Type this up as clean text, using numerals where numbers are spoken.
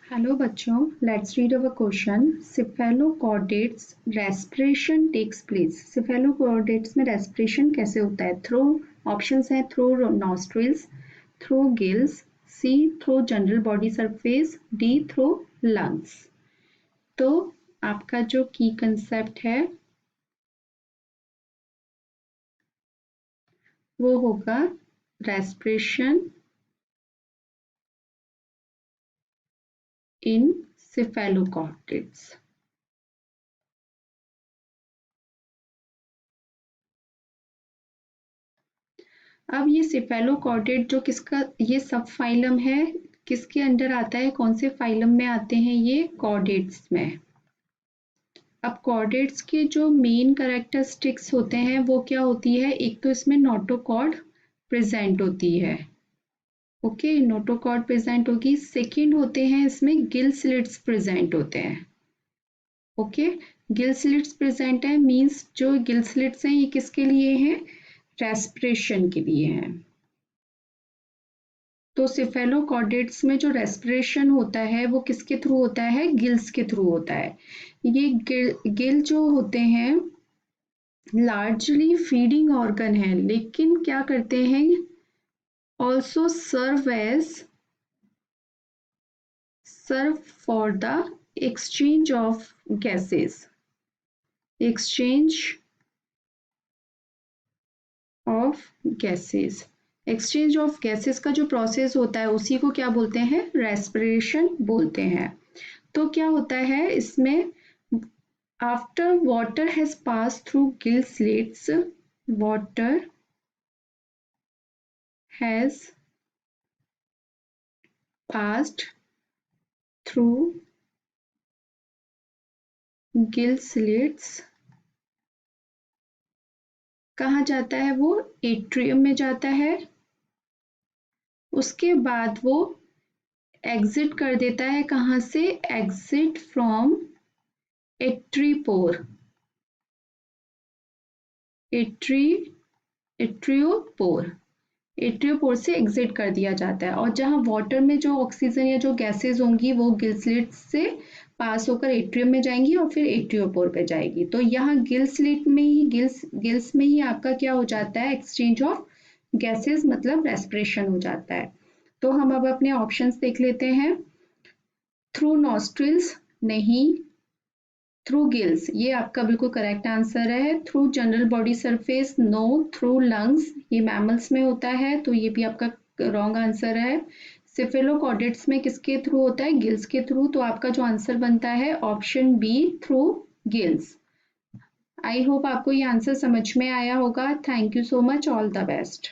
Hello बच्चों, let's read our question. Cephalochordates respiration takes place. Cephalochordates में respiration कैसे होता है? थ्रू ऑप्शंस हैं through nostrils, through gills, C through general body surface, D through lungs. तो आपका जो की कंसेप्ट है वो होगा रेस्पिरेशन इन सिफेलोकॉर्डेट्स। अब ये सिफेलोकॉर्डेट जो किसका ये सब फाइलम है, किसके अंडर आता है, कौन से फाइलम में आते हैं? ये कॉर्डेट्स में। अब कॉर्डेट्स के जो मेन कैरेक्टरिस्टिक्स होते हैं वो क्या होती है? एक तो इसमें नोटोकॉर्ड प्रेजेंट होती है। ओके, नोटोकॉर्ड प्रेजेंट होगी। सेकंड होते हैं इसमें गिल स्लिट्स प्रेजेंट होते हैं। ओके, गिल स्लिट्स प्रेजेंट है मींस जो गिल स्लिट्स हैं ये किसके लिए हैं? रेस्पिरेशन के लिए हैं। तो सिफेलोकॉर्डेट्स में जो रेस्पिरेशन होता है वो किसके थ्रू होता है? गिल्स के थ्रू होता है। ये गिल जो होते हैं लार्जली फीडिंग ऑर्गन है, लेकिन क्या करते हैं? Also serve for the exchange of gases. Exchange of gases, exchange of gases का जो प्रोसेस होता है उसी को क्या बोलते हैं? रेस्पिरेशन बोलते हैं। तो क्या होता है इसमें? After water has pass through gill slits, water has passed through gill slits, कहाँ जाता है वो? एट्रियम में जाता है। उसके बाद वो एग्जिट कर देता है, कहाँ से? एग्जिट फ्रॉम एट्रीपोर, एट्रियोपोर, एट्रियोपोर से एग्जिट कर दिया जाता है। और जहाँ वाटर में जो ऑक्सीजन या जो गैसेस होंगी वो गिल स्लिट से पास होकर एट्रियम में जाएंगी और फिर एट्रियोपोर पे जाएगी। तो यहाँ गिल स्लिट में ही गिल्स में ही आपका क्या हो जाता है? एक्सचेंज ऑफ गैसेस मतलब रेस्पिरेशन हो जाता है। तो हम अब अपने ऑप्शंस देख लेते हैं। थ्रू नॉस्ट्रिल्स नहीं, थ्रू गिल्स ये आपका बिल्कुल करेक्ट आंसर है। Through general body surface no, through lungs ये मैमल्स में होता है तो ये भी आपका रॉन्ग आंसर है। सिफेलोकॉर्डेट्स में किसके थ्रू होता है? गिल्स के थ्रू। तो आपका जो आंसर बनता है option B through gills. I hope आपको ये आंसर समझ में आया होगा। Thank you so much, all the best.